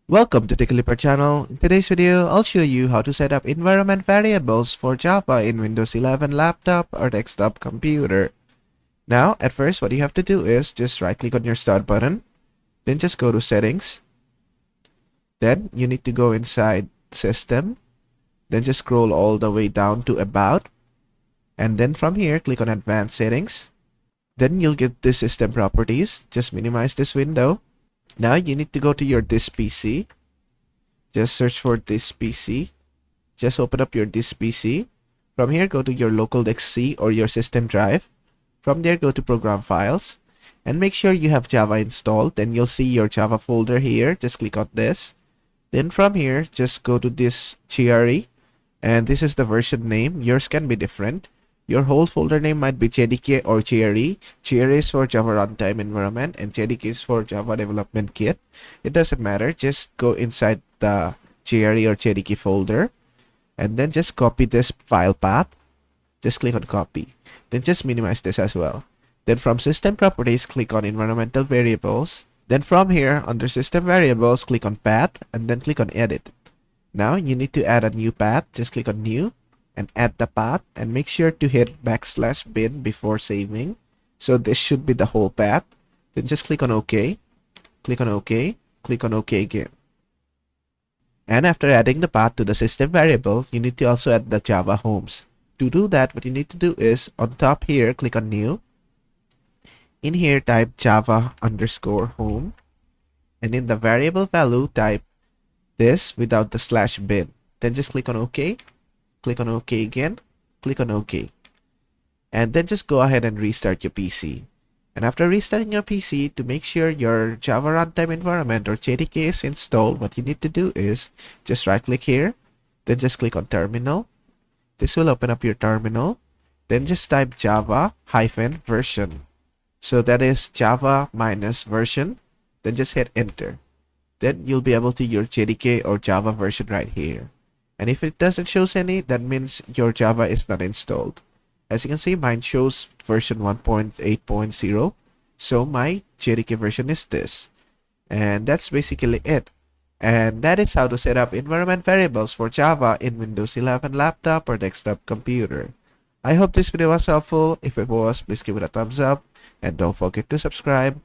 Welcome to the Clipper channel. In today's video, I'll show you how to set up environment variables for Java in Windows 11 laptop or desktop computer. Now, at first, what you have to do is just right-click on your Start button, then just go to Settings. Then, you need to go inside System, then just scroll all the way down to About, and then from here, click on Advanced Settings. Then you'll get the System Properties. Just minimize this window. Now you need to go to your This PC. Just search for This PC. Just open up your This PC. From here, go to your local disk C or your system drive. From there, go to Program Files. And make sure you have Java installed. Then you'll see your Java folder here. Just click on this. Then from here, just go to this GRE. And this is the version name. Yours can be different. Your whole folder name might be JDK or GRE. GRE is for Java Runtime Environment and JDK is for Java Development Kit. It doesn't matter. Just go inside the GRE or JDK folder and then just copy this file path. Just click on copy. Then just minimize this as well. Then from System Properties, click on Environmental Variables. Then from here, under System Variables, click on Path and then click on Edit. Now you need to add a new path. Just click on New and add the path and make sure to hit \bin before saving. So this should be the whole path. Then just click on OK, click on OK, click on OK again. And after adding the path to the system variable, you need to also add the Java homes. To do that, what you need to do is on top here, click on New. In here, type Java_home. And in the variable value, type this without the /bin. Then just click on OK. Click on OK again, click on OK. And then just go ahead and restart your PC. And after restarting your PC, to make sure your Java Runtime Environment or JDK is installed, what you need to do is just right click here, then just click on Terminal. This will open up your terminal. Then just type Java-version. So that is Java-version. Then just hit Enter. Then you'll be able to your JDK or Java version right here. And if it doesn't show any, that means your Java is not installed. As you can see, mine shows version 1.8.0. So my JDK version is this. And that's basically it. And that is how to set up environment variables for Java in Windows 11 laptop or desktop computer. I hope this video was helpful. If it was, please give it a thumbs up. And don't forget to subscribe.